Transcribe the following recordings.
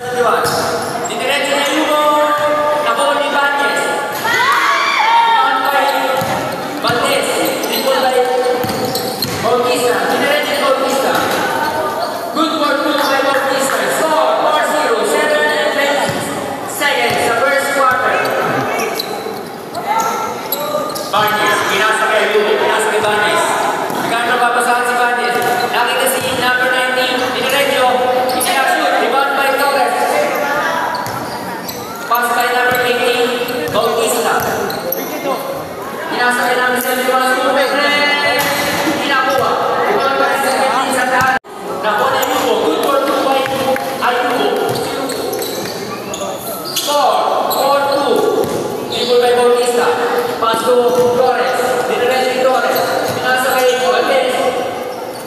Diretso na Yugo, Nabol ni Valdez. Down by Valdez, triple by Bautista. Diretso ni Bautista. Good work by Bautista. Score 4-0, 7 seconds sa first quarter. Valdez, pinasa kay Yugo, pinasa kay Valdez. Nagkano papasahan si Valdez. Nakita si number 19, diretso. Rebound by Torres. Pass by number 18, Bautista. Pinasa kay number 71, Superman. Pinakuha. Rebound by 17 sa tahan. Nakuha na Yugo. Good for 2 by Ayugo. Score 4-2. Dribble by Bautista. Pass to Torres. Diretso ni Torres. Pinasa kay Valdez.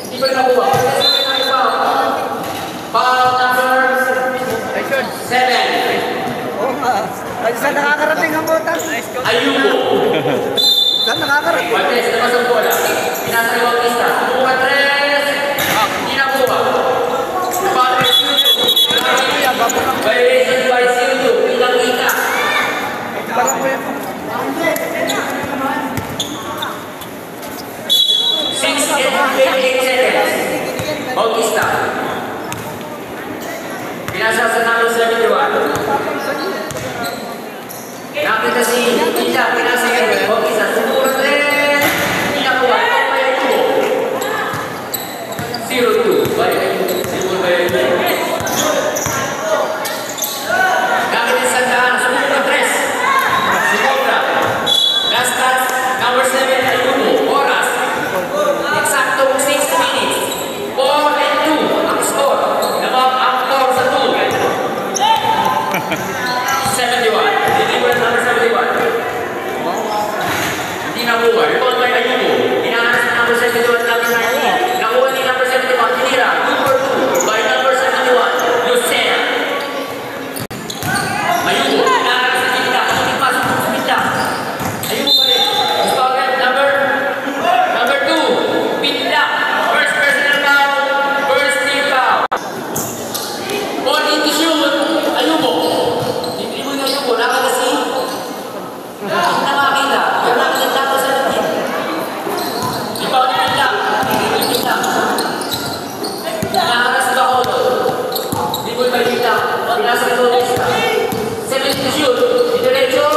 Hindi pa nakuha. Foul number 7. Ay, saan nakakarating ang botas? Ayugo. Saan nakakarating? Valdez, labas ang bola. Pinasa ni Bautista. Kumuha 3. Hindi nakuha. Valdez, violation by Sildo. Pinakita. Parang po yan. 6 and 28 seconds. Bautista. Pinasa sa number 71. Nakita si Ita, pinasa kay Bautista. Sumura 3. Pinakuha. Ito pa yung 2. 0-2. Balik kayo. Sumura pa yung 2. Nakita si Sandaan. Sumura 3. Si Cobra. Last touch. Number 7. Ayugo. Oras. Eksakto 6 minutes. 4-2. Ang score. Namang ang score sa 2. 71. Deliver number 71. Hindi nakuha. Rebound by Ayugo. Hinahanas na number 71, number 19. Nakuha ni number 71. Tinira. Good for 2 by number 71. Lucena. Ayugo. Hinahanas na Tinira. Pagkating pasok sa Tinira. Ayugo pa rin. Stopper number 2. Pinla. First personal foul. First team foul. Ball into shoot. Ayugo. Nakita si nakakita. Yung nakita tapos sa natin. Ipaw ni Pinla. Pinla. Nakakas ba ako doon? Dribble by Pinla. Pinasa ni Bautista. 7 to shoot. Diretso.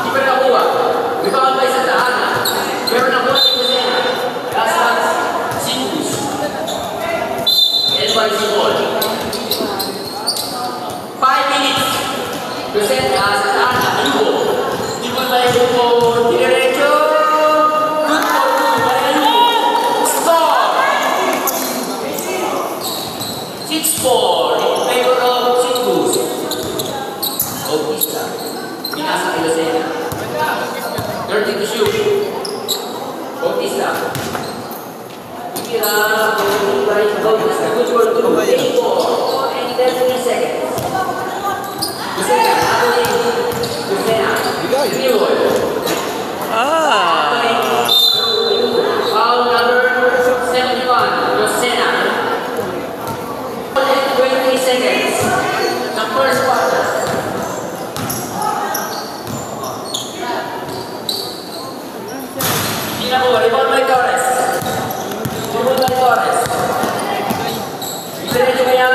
Di pa nakuha. Ipaw by sa daan. Pero nakuha ni Lucena. Last touch. Singus. NYC ball. 5 minutes. Present as an Ayugo. Dribble by Ayugo. Diretso. Good for 2 by Ayugo. Score. 6-4 in favor of Singus. Bautista. Pinasa kay Lucena. 30 to shoot. Bautista. Tira. Bautista. Good for 2. 8-4 and 30 seconds. Lucena, Lucena, Lucena, foul number 71, Lucena. 20 seconds. The first quarter. Rebound by Torres. Rebound by Torres. Diretso kaya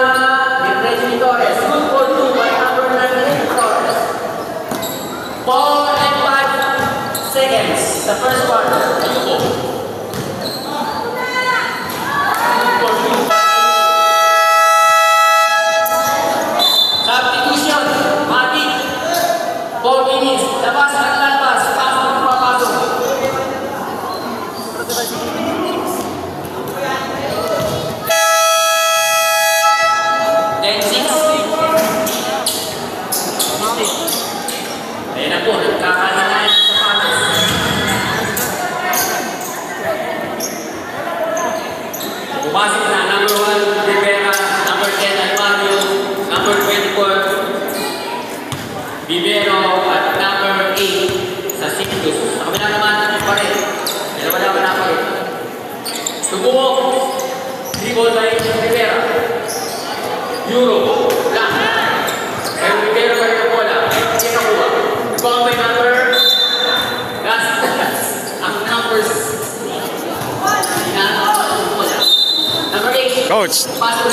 Coach,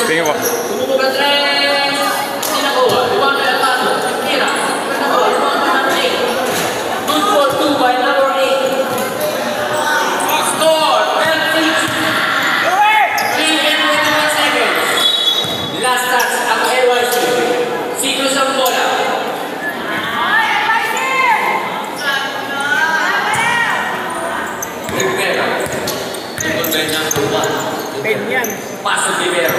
tingin po. Tumubog ang tres. Hindi nakuha. Iwan na lang tato. Tira. Nakuha. Iwan na number 8. Good for 2 by number 8. Score. 3 and 21 seconds. Last touch ang LYC. Signals ang bola. Rivera. Good by number 1. Ganyan. Paso Rivero.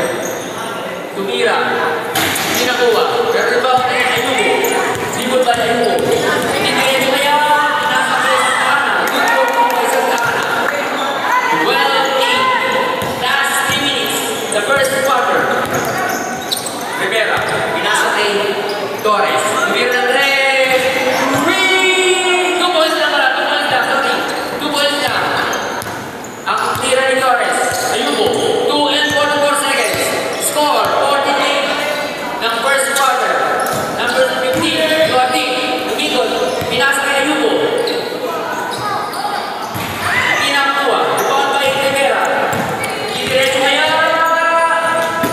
Tumira. Hindi nakuha. Pero rebound na yung Ayubo. Libot ba na Ayubo? Hindi diretso kaya. Nasa kaya sa Tana. Good for 2 by Santana. 12-8. Last 3 minutes. The first quarter. Rivera. Pinasa kay Torres. Tumira ng 3. 2 balls lang pala. 2 balls lang. Sorry. 2 balls lang. Ang tira ni Torres. Ayubo. 2 and 44 seconds. Score. 48 ng first quarter. Number 15. Duarte. Umikot. Pinasa kay Ayubo. Inakuha. Rebound by Rivera. Didiretso kaya.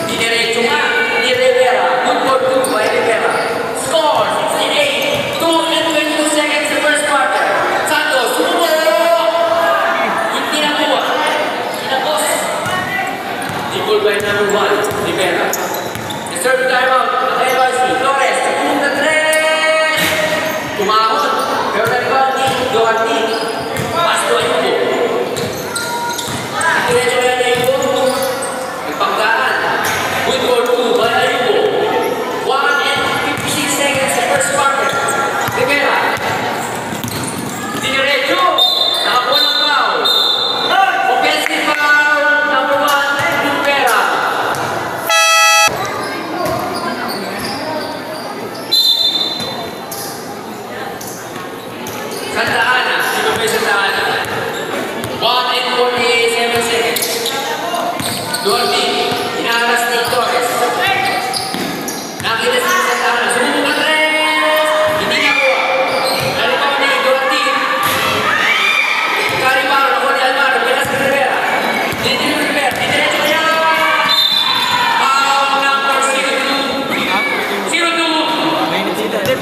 Didiretso nga. Ni Rivera. Good for 2 by Rivera. Score. 68. 2 and 22 seconds the first quarter. Santos. Sumubo. Hindi nakuha. Inakos. Goal by number 1, Rivera. The serve timeout ng LYC. Torres, tumulong na 3. Tumahon. Pero na-rebound ni Duarte. Pass to Ayubo. Diretso kaya ni Ayubo. Nagpanggaan. Good for 2 by Ayubo. 1 and 56 seconds the first quarter. Rivera. Diretso. Nakakuha ng foul. Offensive foul. Number 1, Rivera. Santa Ana. Sino ba yung Santa Ana? 1 and 47 seconds. Duarte. Inaharas ni Torres. Nakita si Santa Ana. Sumubog ang 3. Hindi nakuha. Nalipaw ni Duarte. Caribaro. Nakuha ni Alvaro. Pinas ni Rivera. Hindi ni Rivera. Didiretso kaya. Foul number 02. 02.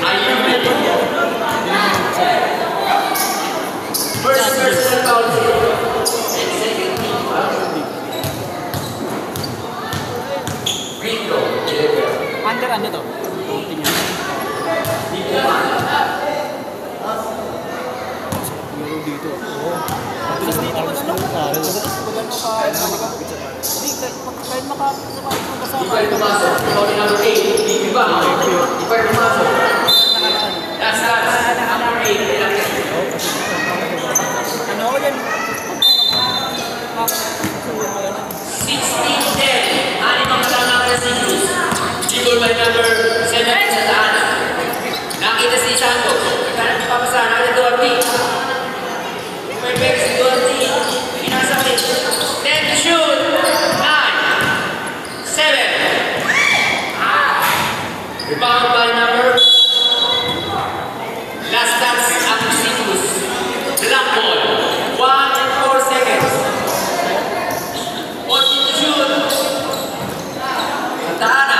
Ayun. First personal foul. And second team foul. Free throw. Rivera. Under ano to? Di naman. Meron dito. Oo. Madalas dito ano? Madalas kahit Di pa rin pumasok. Foul ni number 8. Di ba? Di pa rin pumasok. Last touch. Number 8. ano ko yan? 16-10. Anim ang tama ng Sigus. Goal by number 7 sa Taana. Nakita si Santos. Ikalat ni Papasa. Nakita Duarte. Perfect si Duarte. Pinasa ulit. 10 to shoot. 9. 7. Rebound by number. Last touch ang Sigus. Black ball. 1 and 4 seconds. 14 to shoot. Santa Ana.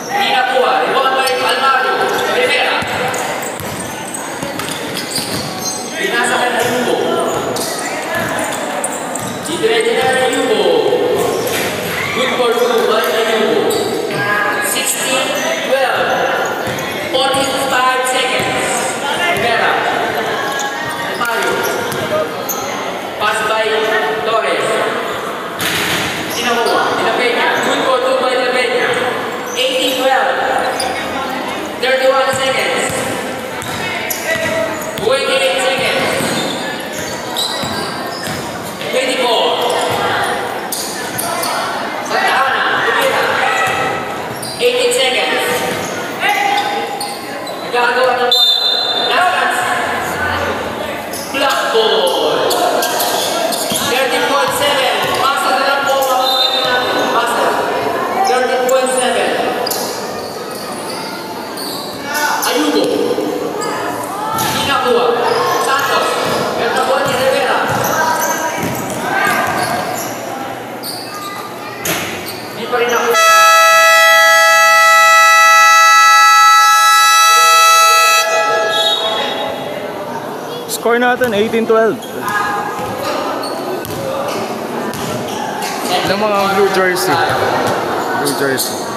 Hindi nakuha. Rebound by Alvaro. Rivera. Pinasa ka na Ayubo. Didiretso na Ayubo. Good for 2 by Ayubo. 16-12. Score natin 18-12. Ng mga blue jersey. Blue jersey.